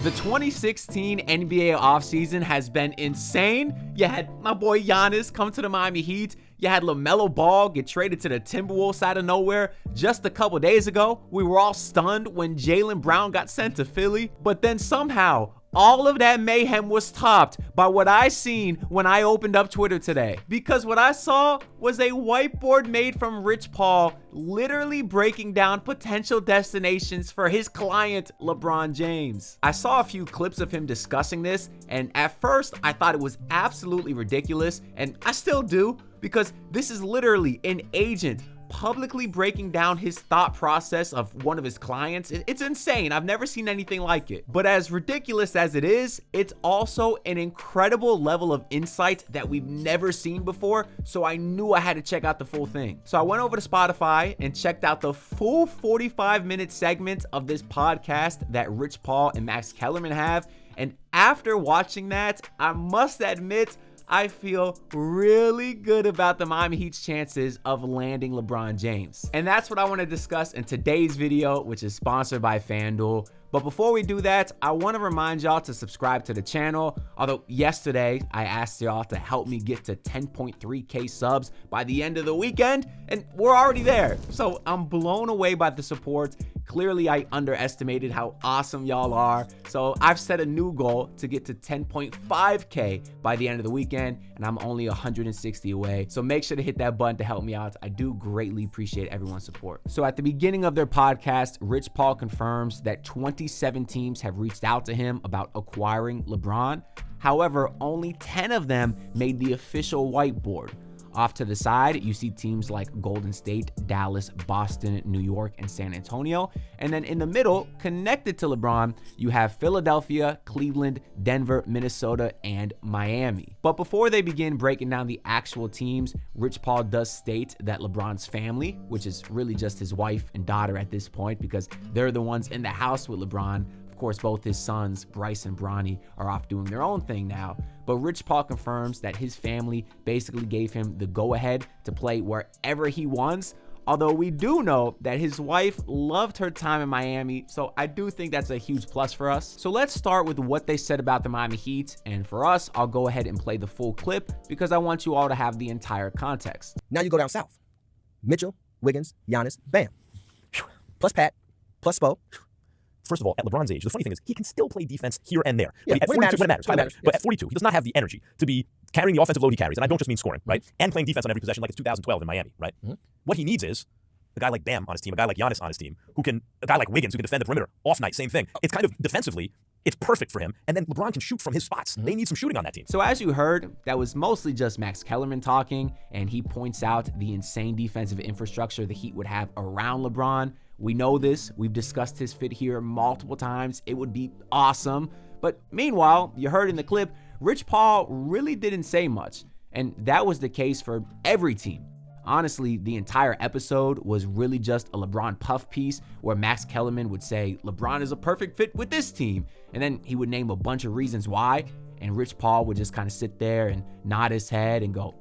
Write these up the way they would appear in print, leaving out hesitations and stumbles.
The 2016 NBA offseason has been insane. You had my boy Giannis come to the Miami Heat. You had LaMelo Ball get traded to the Timberwolves out of nowhere. Just a couple days ago, we were all stunned when Jaylen Brown got sent to Philly. But then somehow, all of that mayhem was topped by what I seen when I opened up Twitter today. Because what I saw was a whiteboard made from Rich Paul literally breaking down potential destinations for his client, LeBron James. I saw a few clips of him discussing this, and at first I thought it was absolutely ridiculous, and I still do, because this is literally an agent publicly breaking down his thought process of one of his clients. It's insane. I've never seen anything like it. But as ridiculous as it is, it's also an incredible level of insight that we've never seen before, so I knew I had to check out the full thing. So I went over to Spotify and checked out the full 45-minute segment of this podcast that Rich Paul and Max Kellerman have, and after watching that, I must admit, I feel really good about the Miami Heat's chances of landing LeBron James. And that's what I want to discuss in today's video, which is sponsored by FanDuel. But before we do that, I want to remind y'all to subscribe to the channel. Although yesterday, I asked y'all to help me get to 10.3K subs by the end of the weekend, and we're already there. So I'm blown away by the support. Clearly, I underestimated how awesome y'all are. So I've set a new goal to get to 10.5K by the end of the weekend, and I'm only 160 away. So make sure to hit that button to help me out. I do greatly appreciate everyone's support. So at the beginning of their podcast, Rich Paul confirms that 27 teams have reached out to him about acquiring LeBron. However, only 10 of them made the official whiteboard. Off to the side, you see teams like Golden State, Dallas, Boston, New York, and San Antonio. And then in the middle, connected to LeBron, you have Philadelphia, Cleveland, Denver, Minnesota, and Miami. But before they begin breaking down the actual teams, Rich Paul does state that LeBron's family, which is really just his wife and daughter at this point because they're the ones in the house with LeBron. Of course, both his sons, Bryce and Bronny, are off doing their own thing now. But Rich Paul confirms that his family basically gave him the go-ahead to play wherever he wants. Although we do know that his wife loved her time in Miami, so I do think that's a huge plus for us. So let's start with what they said about the Miami Heat. And for us, I'll go ahead and play the full clip because I want you all to have the entire context. Now you go down south. Mitchell, Wiggins, Giannis, bam. Plus Pat, plus Spo. First of all, at LeBron's age, the funny thing is he can still play defense here and there. Yeah, but at 42, when it matters. But at 42, he does not have the energy to be carrying the offensive load he carries, and I don't just mean scoring, right? And playing defense on every possession like it's 2012 in Miami, right? Mm-hmm. What he needs is a guy like Bam on his team, a guy like Giannis on his team, a guy like Wiggins who can defend the perimeter. Off night, same thing. It's kind of defensively, it's perfect for him. And then LeBron can shoot from his spots. Mm-hmm. They need some shooting on that team. So as you heard, that was mostly just Max Kellerman talking, and he points out the insane defensive infrastructure the Heat would have around LeBron. We know this. We've discussed his fit here multiple times. It would be awesome. But meanwhile, you heard in the clip, Rich Paul really didn't say much. And that was the case for every team. Honestly, the entire episode was really just a LeBron puff piece where Max Kellerman would say, LeBron is a perfect fit with this team. And then he would name a bunch of reasons why. And Rich Paul would just kind of sit there and nod his head and go,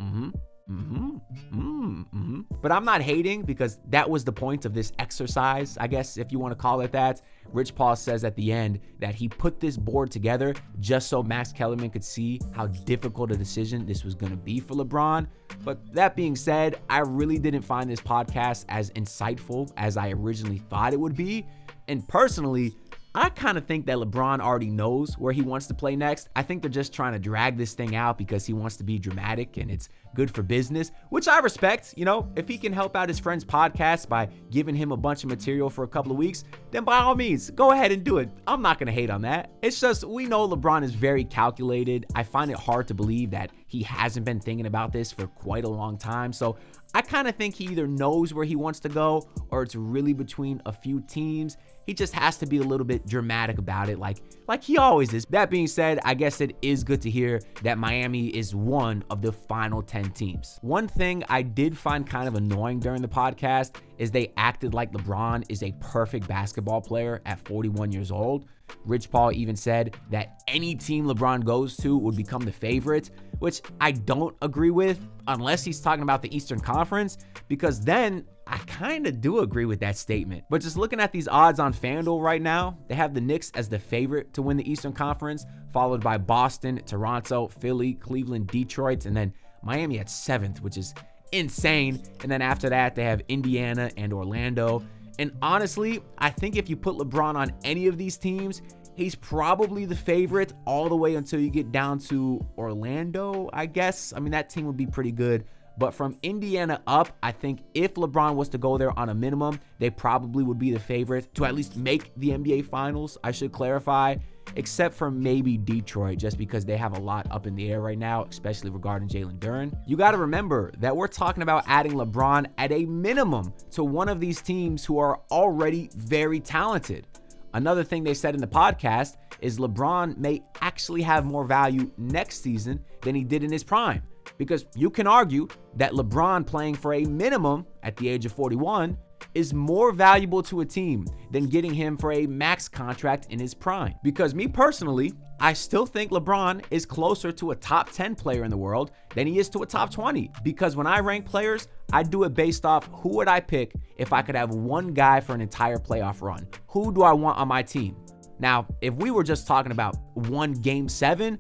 But I'm not hating because that was the point of this exercise, I guess, if you want to call it that. Rich Paul says at the end that he put this board together just so Max Kellerman could see how difficult a decision this was going to be for LeBron. But that being said, I really didn't find this podcast as insightful as I originally thought it would be. And personally, I kind of think that LeBron already knows where he wants to play next. I think they're just trying to drag this thing out because he wants to be dramatic and it's good for business, which I respect. You know, if he can help out his friend's podcast by giving him a bunch of material for a couple of weeks, then by all means, go ahead and do it. I'm not going to hate on that. It's just, we know LeBron is very calculated. I find it hard to believe that he hasn't been thinking about this for quite a long time. So I kind of think he either knows where he wants to go or it's really between a few teams. He just has to be a little bit dramatic about it, like he always is. That being said, I guess it is good to hear that Miami is one of the final 10 teams. One thing I did find kind of annoying during the podcast is they acted like LeBron is a perfect basketball player at 41 years old. Rich Paul even said that any team LeBron goes to would become the favorite, which I don't agree with unless he's talking about the Eastern Conference, because then I kind of do agree with that statement. But just looking at these odds on FanDuel right now, they have the Knicks as the favorite to win the Eastern Conference, followed by Boston, Toronto, Philly, Cleveland, Detroit, and then Miami at 7th, which is insane. And then after that, they have Indiana and Orlando. And honestly, I think if you put LeBron on any of these teams, he's probably the favorite all the way until you get down to Orlando, I guess. I mean, that team would be pretty good. But from Indiana up, I think if LeBron was to go there on a minimum, they probably would be the favorite to at least make the NBA Finals, I should clarify, except for maybe Detroit, just because they have a lot up in the air right now, especially regarding Jalen Duren. You got to remember that we're talking about adding LeBron at a minimum to one of these teams who are already very talented. Another thing they said in the podcast is LeBron may actually have more value next season than he did in his prime. Because you can argue that LeBron playing for a minimum at the age of 41 is more valuable to a team than getting him for a max contract in his prime. Because me personally, I still think LeBron is closer to a top 10 player in the world than he is to a top 20. Because when I rank players, I do it based off who would I pick if I could have one guy for an entire playoff run. Who do I want on my team? Now, if we were just talking about one game 7,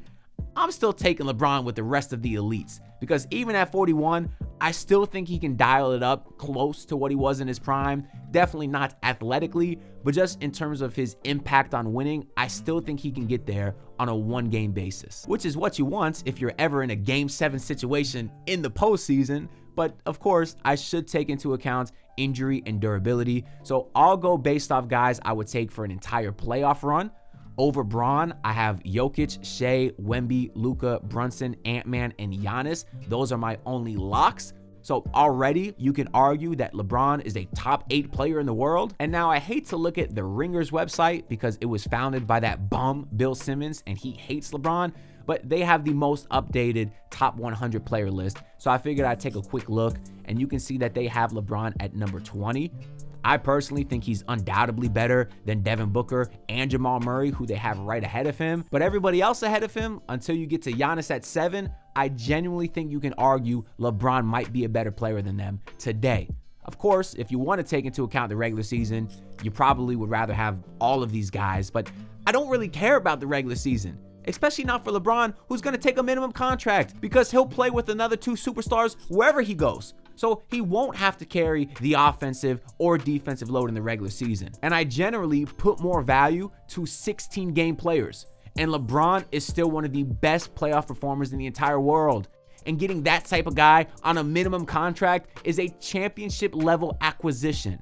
I'm still taking LeBron with the rest of the elites, because even at 41, I still think he can dial it up close to what he was in his prime. Definitely not athletically, but just in terms of his impact on winning, I still think he can get there on a one-game basis, which is what you want if you're ever in a game 7 situation in the postseason. But of course, I should take into account injury and durability. So I'll go based off guys I would take for an entire playoff run. Over Bron, I have Jokic, Shea, Wemby, Luka, Brunson, Ant-Man, and Giannis. Those are my only locks. So already you can argue that LeBron is a top 8 player in the world. And now I hate to look at the Ringers website because it was founded by that bum Bill Simmons and he hates LeBron, but they have the most updated top 100 player list. So I figured I'd take a quick look and you can see that they have LeBron at number 20. I personally think he's undoubtedly better than Devin Booker and Jamal Murray, who they have right ahead of him. But everybody else ahead of him, until you get to Giannis at 7, I genuinely think you can argue LeBron might be a better player than them today. Of course, if you want to take into account the regular season, you probably would rather have all of these guys, but I don't really care about the regular season. Especially not for LeBron, who's going to take a minimum contract because he'll play with another 2 superstars wherever he goes. So he won't have to carry the offensive or defensive load in the regular season. And I generally put more value to 16-game players. And LeBron is still one of the best playoff performers in the entire world. And getting that type of guy on a minimum contract is a championship level acquisition.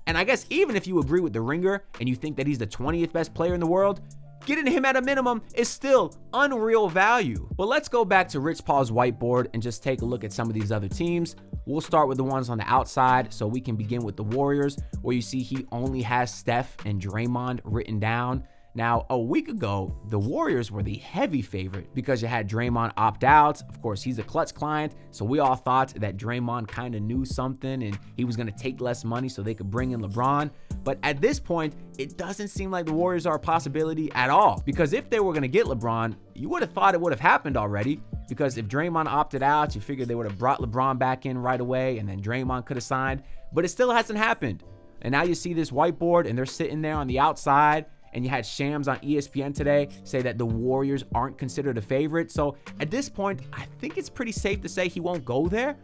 And I guess even if you agree with the Ringer and you think that he's the 20th best player in the world, getting him at a minimum is still unreal value. But let's go back to Rich Paul's whiteboard and just take a look at some of these other teams. We'll start with the ones on the outside, so we can begin with the Warriors, where you see he only has Steph and Draymond written down. Now, a week ago, the Warriors were the heavy favorite because you had Draymond opt out. Of course, he's a Klutch client, so we all thought that Draymond kind of knew something and he was going to take less money so they could bring in LeBron. But at this point, it doesn't seem like the Warriors are a possibility at all, because if they were going to get LeBron, you would have thought it would have happened already, because if Draymond opted out, you figured they would have brought LeBron back in right away and then Draymond could have signed, but it still hasn't happened. And now you see this whiteboard and they're sitting there on the outside. And you had Shams on ESPN today say that the Warriors aren't considered a favorite. So at this point, I think it's pretty safe to say he won't go there.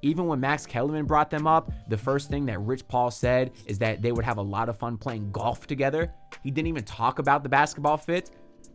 Even when Max Kellerman brought them up, the first thing that Rich Paul said is that they would have a lot of fun playing golf together. He didn't even talk about the basketball fit.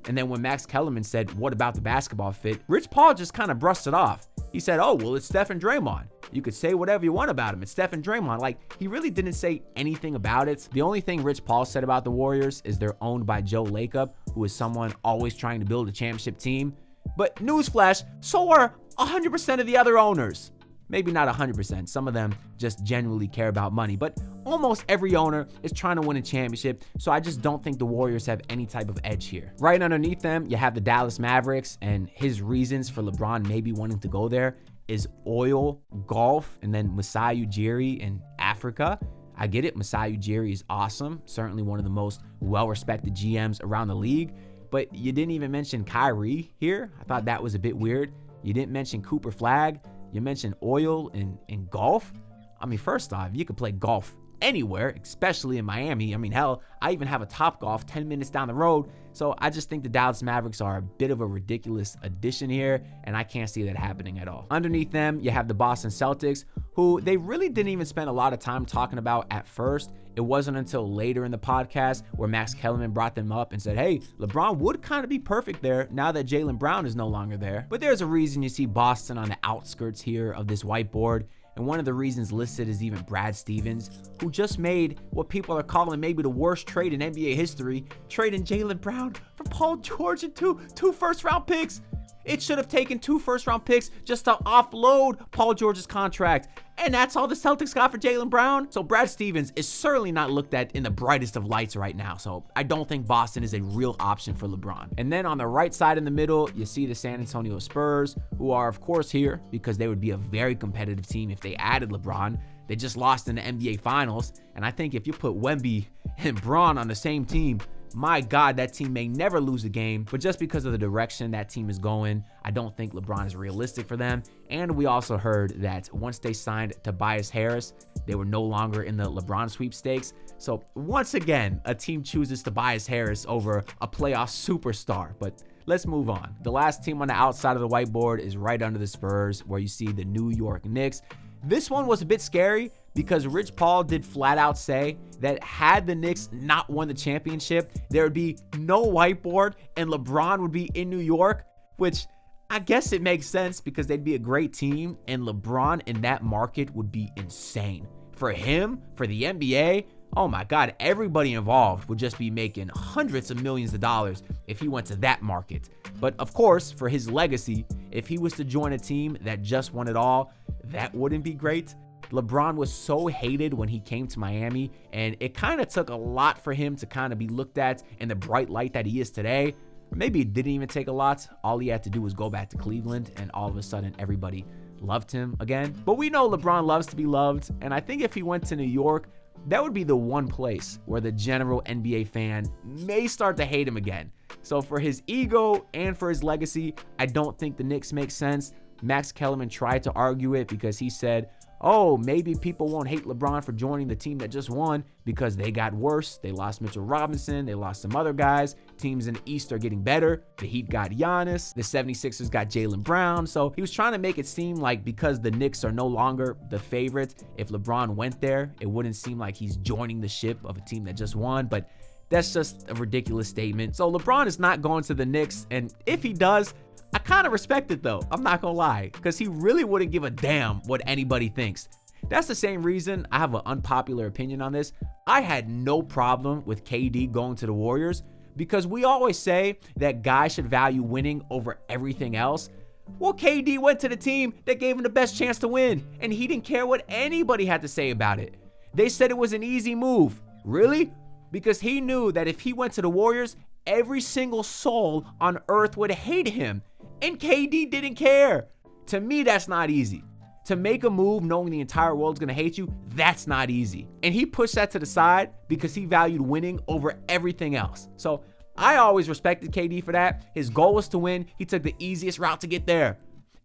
And then when Max Kellerman said, what about the basketball fit? Rich Paul just kind of brushed it off. He said, oh, well, it's Steph and Draymond. You could say whatever you want about him. It's Steph and Draymond. Like, he really didn't say anything about it. The only thing Rich Paul said about the Warriors is they're owned by Joe Lacob, who is someone always trying to build a championship team. But newsflash, so are 100% of the other owners. Maybe not 100%. Some of them just genuinely care about money. But almost every owner is trying to win a championship. So I just don't think the Warriors have any type of edge here. Right underneath them, you have the Dallas Mavericks. And his reasons for LeBron maybe wanting to go there is oil, golf, and then Masai Ujiri in Africa. I get it, Masai Ujiri is awesome, certainly one of the most well-respected GMs around the league, but you didn't even mention Kyrie here. I thought that was a bit weird. You didn't mention Cooper Flagg. You mentioned oil and golf. I mean, first off, you could play golf anywhere, especially in Miami. I mean, hell, I even have a Topgolf 10 minutes down the road. So I just think the Dallas Mavericks are a bit of a ridiculous addition here, and I can't see that happening at all. Underneath them, you have the Boston Celtics, who they really didn't even spend a lot of time talking about at first. It wasn't until later in the podcast where Max Kellerman brought them up and said, hey, LeBron would kind of be perfect there now that Jaylen Brown is no longer there. But there's a reason you see Boston on the outskirts here of this whiteboard. And one of the reasons listed is even Brad Stevens, who just made what people are calling maybe the worst trade in NBA history, trading Jaylen Brown for Paul George and two first-round picks. It should have taken 2 first-round picks just to offload Paul George's contract. And that's all the Celtics got for Jaylen Brown. So Brad Stevens is certainly not looked at in the brightest of lights right now. So I don't think Boston is a real option for LeBron. And then on the right side in the middle, you see the San Antonio Spurs, who are of course here because they would be a very competitive team if they added LeBron. They just lost in the NBA Finals. And I think if you put Wemby and Braun on the same team, my God, that team may never lose a game, but just because of the direction that team is going, I don't think LeBron is realistic for them. And we also heard that once they signed Tobias Harris, they were no longer in the LeBron sweepstakes. So once again, a team chooses Tobias Harris over a playoff superstar. But let's move on. The last team on the outside of the whiteboard is right under the Spurs, where you see the New York Knicks. This one was a bit scary because Rich Paul did flat out say that had the Knicks not won the championship, there would be no whiteboard and LeBron would be in New York, which I guess it makes sense because they'd be a great team and LeBron in that market would be insane. For him, for the NBA, oh my God, everybody involved would just be making hundreds of millions of dollars if he went to that market. But of course, for his legacy, if he was to join a team that just won it all, that wouldn't be great. LeBron was so hated when he came to Miami, and it kind of took a lot for him to kind of be looked at in the bright light that he is today. Or maybe it didn't even take a lot. All he had to do was go back to Cleveland, and all of a sudden everybody loved him again. But we know LeBron loves to be loved, and I think if he went to New York, that would be the one place where the general NBA fan may start to hate him again. So for his ego and for his legacy, I don't think the Knicks make sense. Max Kellerman tried to argue it because he said, oh, maybe people won't hate LeBron for joining the team that just won because they got worse. They lost Mitchell Robinson. They lost some other guys. Teams in the East are getting better. The Heat got Giannis. The 76ers got Jaylen Brown. So he was trying to make it seem like because the Knicks are no longer the favorite, if LeBron went there, it wouldn't seem like he's joining the ship of a team that just won. But that's just a ridiculous statement. So LeBron is not going to the Knicks. And if he does, I kind of respect it though, I'm not gonna lie, because he really wouldn't give a damn what anybody thinks. That's the same reason I have an unpopular opinion on this. I had no problem with KD going to the Warriors because we always say that guys should value winning over everything else. Well, KD went to the team that gave him the best chance to win, and he didn't care what anybody had to say about it. They said it was an easy move. Really? Because he knew that if he went to the Warriors, every single soul on earth would hate him. And KD didn't care. To me, that's not easy. To make a move knowing the entire world's gonna hate you, that's not easy. And he pushed that to the side because he valued winning over everything else. So I always respected KD for that. His goal was to win. He took the easiest route to get there.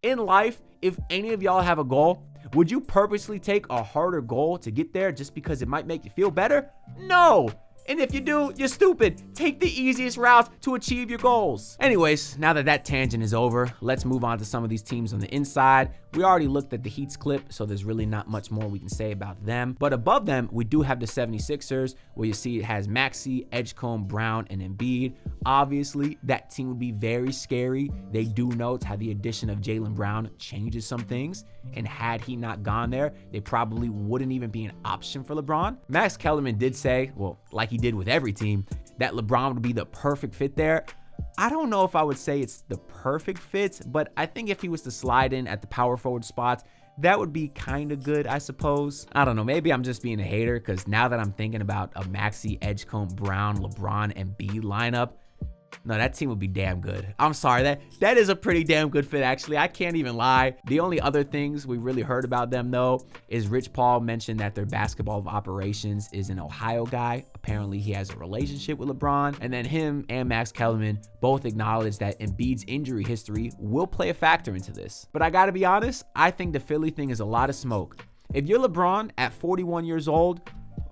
In life, if any of y'all have a goal, would you purposely take a harder goal to get there just because it might make you feel better? No. And if you do, you're stupid. Take the easiest route to achieve your goals. Anyways, now that that tangent is over, let's move on to some of these teams on the inside. We already looked at the Heat's clip, so there's really not much more we can say about them. But above them, we do have the 76ers, where you see it has Maxey, Edgecombe, Brown, and Embiid. Obviously, that team would be very scary. They do note how the addition of Jaylen Brown changes some things. And had he not gone there, they probably wouldn't even be an option for LeBron. Max Kellerman did say, well, like he did with every team, that LeBron would be the perfect fit there. I don't know if I would say it's the perfect fit, but I think if he was to slide in at the power forward spot, that would be kind of good, I suppose. I don't know, maybe I'm just being a hater because now that I'm thinking about a Maxey, Edgecombe, Brown, LeBron, and Embiid lineup, No, that team would be damn good. I'm sorry, that is a pretty damn good fit, actually. I can't even lie. The only other things we really heard about them, though, is Rich Paul mentioned that their basketball of operations is an Ohio guy. Apparently, he has a relationship with LeBron. And then him and Max Kellerman both acknowledged that Embiid's injury history will play a factor into this. But I gotta be honest, I think the Philly thing is a lot of smoke. If you're LeBron at 41 years old,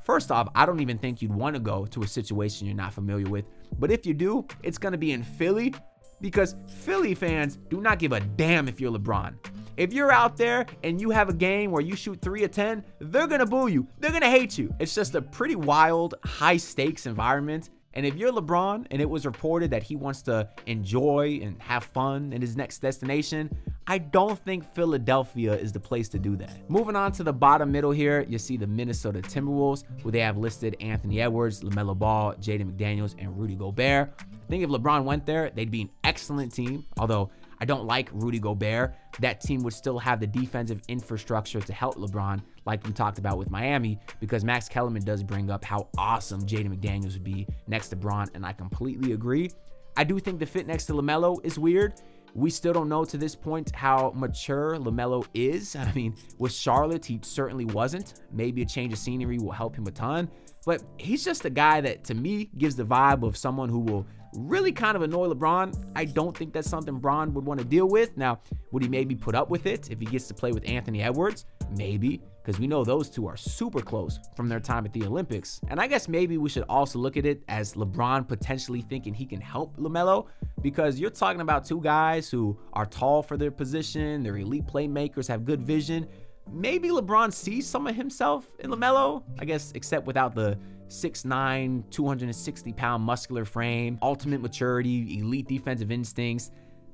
first off, I don't even think you'd want to go to a situation you're not familiar with. But if you do, it's going to be in Philly, because Philly fans do not give a damn if you're LeBron. If you're out there and you have a game where you shoot 3 of 10, they're going to boo you. They're going to hate you. It's just a pretty wild, high stakes environment. And if you're LeBron and it was reported that he wants to enjoy and have fun in his next destination, I don't think Philadelphia is the place to do that. Moving on to the bottom middle here, you see the Minnesota Timberwolves, who they have listed Anthony Edwards, LaMelo Ball, Jaden McDaniels, and Rudy Gobert. I think if LeBron went there, they'd be an excellent team. Although I don't like Rudy Gobert, that team would still have the defensive infrastructure to help LeBron, like we talked about with Miami, because Max Kellerman does bring up how awesome Jaden McDaniels would be next to Bron, and I completely agree. I do think the fit next to LaMelo is weird. We still don't know to this point how mature LaMelo is. I mean, with Charlotte, he certainly wasn't. Maybe a change of scenery will help him a ton. But he's just a guy that, to me, gives the vibe of someone who will really kind of annoy LeBron. I don't think that's something Bron would want to deal with. Now, would he maybe put up with it if he gets to play with Anthony Edwards? Maybe, because we know those two are super close from their time at the Olympics. And I guess maybe we should also look at it as LeBron potentially thinking he can help LaMelo, because you're talking about two guys who are tall for their position, they're elite playmakers, have good vision. Maybe LeBron sees some of himself in LaMelo, I guess, except without the 6'9", 260-pound muscular frame, ultimate maturity, elite defensive instincts.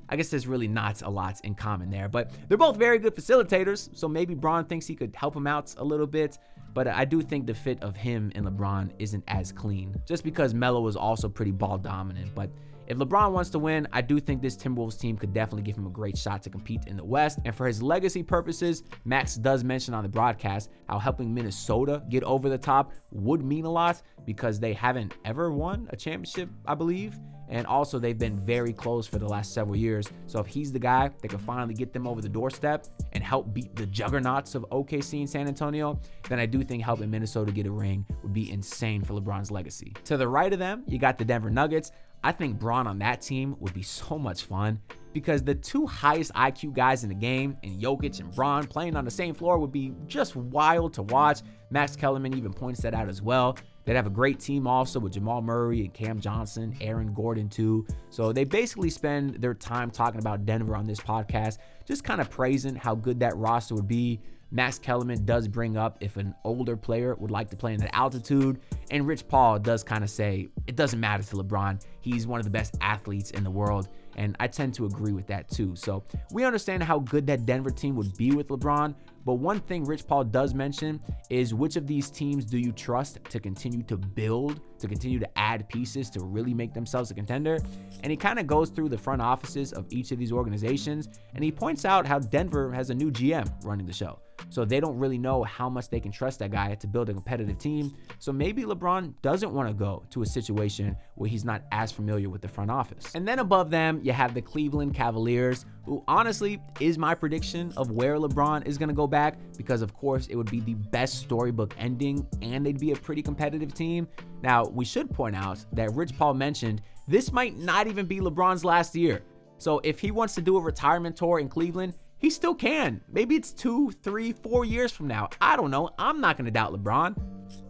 I guess there's really not a lot in common there, but they're both very good facilitators, so maybe Bron thinks he could help him out a little bit, but I do think the fit of him and LeBron isn't as clean, just because Melo is also pretty ball dominant. But if LeBron wants to win, I do think this Timberwolves team could definitely give him a great shot to compete in the West. And for his legacy purposes, Max does mention on the broadcast how helping Minnesota get over the top would mean a lot, because they haven't ever won a championship, I believe. And also, they've been very close for the last several years. So if he's the guy that can finally get them over the doorstep and help beat the juggernauts of OKC and San Antonio, then I do think helping Minnesota get a ring would be insane for LeBron's legacy. To the right of them, you got the Denver Nuggets. I think Bron on that team would be so much fun, because the two highest IQ guys in the game, and Jokic and Bron playing on the same floor, would be just wild to watch. Max Kellerman even points that out as well. They'd have a great team also with Jamal Murray and Cam Johnson, Aaron Gordon too. So they basically spend their time talking about Denver on this podcast, just kind of praising how good that roster would be. Max Kellerman does bring up if an older player would like to play in that altitude. And Rich Paul does kind of say it doesn't matter to LeBron. He's one of the best athletes in the world. And I tend to agree with that too. So we understand how good that Denver team would be with LeBron. But one thing Rich Paul does mention is, which of these teams do you trust to continue to build, to continue to add pieces to really make themselves a contender? And he kind of goes through the front offices of each of these organizations, and he points out how Denver has a new GM running the show. So they don't really know how much they can trust that guy to build a competitive team. So maybe LeBron doesn't want to go to a situation where he's not as familiar with the front office. And then above them, you have the Cleveland Cavaliers, who honestly is my prediction of where LeBron is going to go back, because of course it would be the best storybook ending and they'd be a pretty competitive team. Now, we should point out that Rich Paul mentioned this might not even be LeBron's last year. So if he wants to do a retirement tour in Cleveland, he still can. Maybe it's 2, 3, 4 years from now. I don't know. I'm not going to doubt LeBron.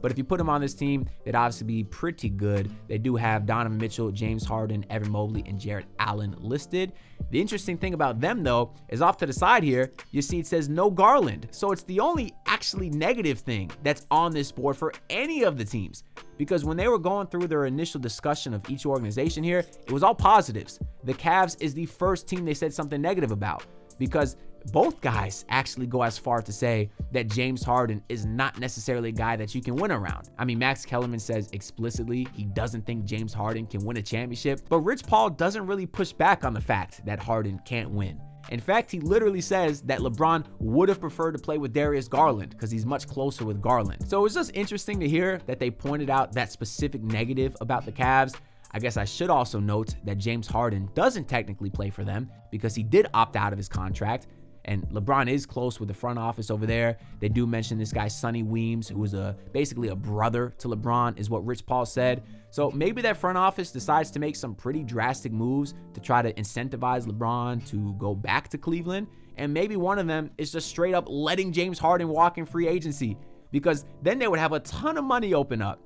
But if you put him on this team, they'd obviously be pretty good. They do have Donovan Mitchell, James Harden, Evan Mobley, and Jarrett Allen listed. The interesting thing about them, though, is off to the side here, you see it says no Garland. So it's the only actually negative thing that's on this board for any of the teams. Because when they were going through their initial discussion of each organization here, it was all positives. The Cavs is the first team they said something negative about, because both guys actually go as far to say that James Harden is not necessarily a guy that you can win around. I mean, Max Kellerman says explicitly he doesn't think James Harden can win a championship, but Rich Paul doesn't really push back on the fact that Harden can't win. In fact, he literally says that LeBron would have preferred to play with Darius Garland because he's much closer with Garland. So it was just interesting to hear that they pointed out that specific negative about the Cavs. I guess I should also note that James Harden doesn't technically play for them because he did opt out of his contract. And LeBron is close with the front office over there. They do mention this guy, Sonny Weems, who is basically a brother to LeBron, is what Rich Paul said. So maybe that front office decides to make some pretty drastic moves to try to incentivize LeBron to go back to Cleveland. And maybe one of them is just straight up letting James Harden walk in free agency, because then they would have a ton of money open up.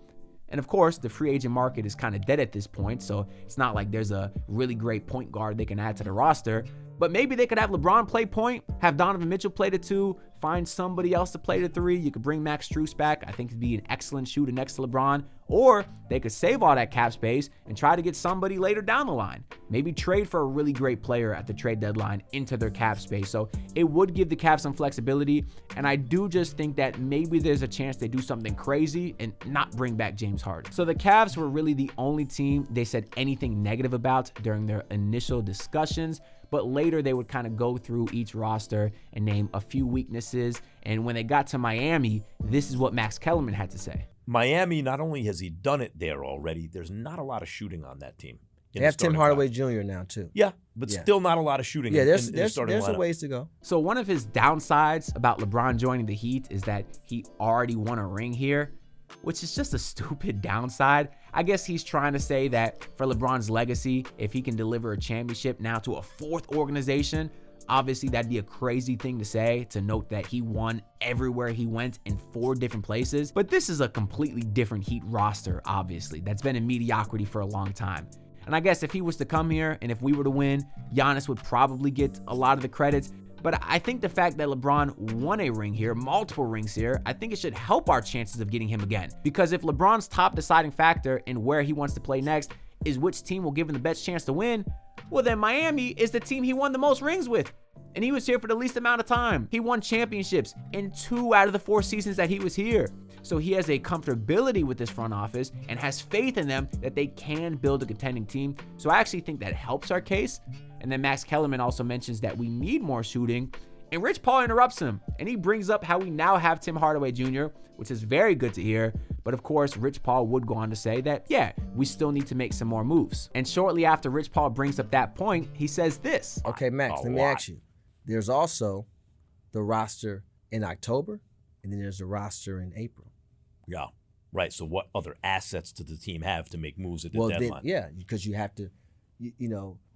And of course, the free agent market is kind of dead at this point, so it's not like there's a really great point guard they can add to the roster. But maybe they could have LeBron play point, have Donovan Mitchell play the 2, find somebody else to play the 3. You could bring Max Strus back. I think he'd be an excellent shooter next to LeBron. Or they could save all that cap space and try to get somebody later down the line. Maybe trade for a really great player at the trade deadline into their cap space. So it would give the Cavs some flexibility. And I do just think that maybe there's a chance they do something crazy and not bring back James Harden. So the Cavs were really the only team they said anything negative about during their initial discussions. But later they would kind of go through each roster and name a few weaknesses. And when they got to Miami, this is what Max Kellerman had to say. Miami, not only has he done it there already, there's not a lot of shooting on that team. They have Tim Hardaway Jr. now, too. Yeah, but still not a lot of shooting. Yeah, there's a ways to go. So one of his downsides about LeBron joining the Heat is that he already won a ring here, which is just a stupid downside. I guess he's trying to say that for LeBron's legacy, if he can deliver a championship now to a 4th organization, obviously that'd be a crazy thing to say, to note that he won everywhere he went in 4 different places. But this is a completely different Heat roster, obviously, that's been in mediocrity for a long time. And I guess if he was to come here and if we were to win, Giannis would probably get a lot of the credits. But I think the fact that LeBron won a ring here, multiple rings here, I think it should help our chances of getting him again. Because if LeBron's top deciding factor in where he wants to play next is which team will give him the best chance to win, well then Miami is the team he won the most rings with. And he was here for the least amount of time. He won championships in 2 out of the 4 seasons that he was here. So he has a comfortability with this front office and has faith in them that they can build a contending team. So I actually think that helps our case. And then Max Kellerman also mentions that we need more shooting. And Rich Paul interrupts him. And he brings up how we now have Tim Hardaway Jr., which is very good to hear. But of course, Rich Paul would go on to say that, yeah, we still need to make some more moves. And shortly after Rich Paul brings up that point, he says this. Okay, Max, let me ask you. There's also the roster in October, and then there's the roster in April. Yeah, right. So what other assets does the team have to make moves at the deadline? Because you have to,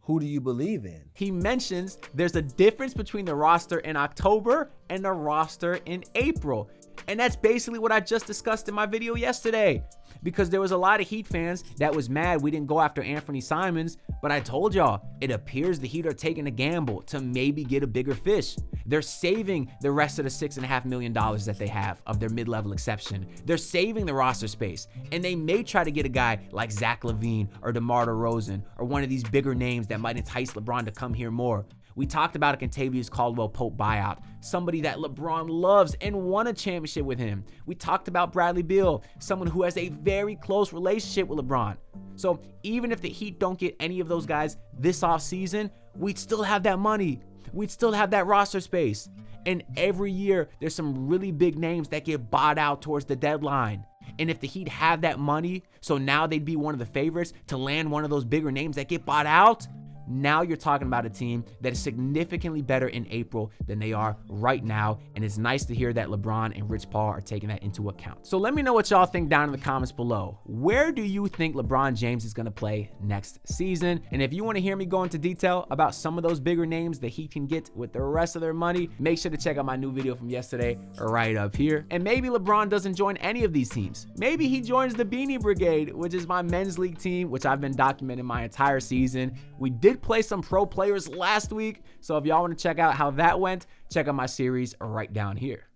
who do you believe in? He mentions there's a difference between the roster in October and the roster in April. And that's basically what I just discussed in my video yesterday. Because there was a lot of Heat fans that was mad we didn't go after Anthony Simons, but I told y'all, it appears the Heat are taking a gamble to maybe get a bigger fish. They're saving the rest of the $6.5 million that they have of their mid-level exception. They're saving the roster space, and they may try to get a guy like Zach LaVine or DeMar DeRozan or one of these bigger names that might entice LeBron to come here more. We talked about a Kentavious Caldwell-Pope buyout, somebody that LeBron loves and won a championship with him. We talked about Bradley Beal, someone who has a very close relationship with LeBron. So even if the Heat don't get any of those guys this offseason, we'd still have that money. We'd still have that roster space. And every year, there's some really big names that get bought out towards the deadline. And if the Heat have that money, so now they'd be one of the favorites to land one of those bigger names that get bought out, now you're talking about a team that is significantly better in April than they are right now, and it's nice to hear that LeBron and Rich Paul are taking that into account. So let me know what y'all think down in the comments below. Where do you think LeBron James is going to play next season? And if you want to hear me go into detail about some of those bigger names that he can get with the rest of their money, make sure to check out my new video from yesterday right up here. And maybe LeBron doesn't join any of these teams. Maybe he joins the Beanie Brigade, which is my men's league team, which I've been documenting my entire season. We did play some pro players last week, so if y'all want to check out how that went, check out my series right down here.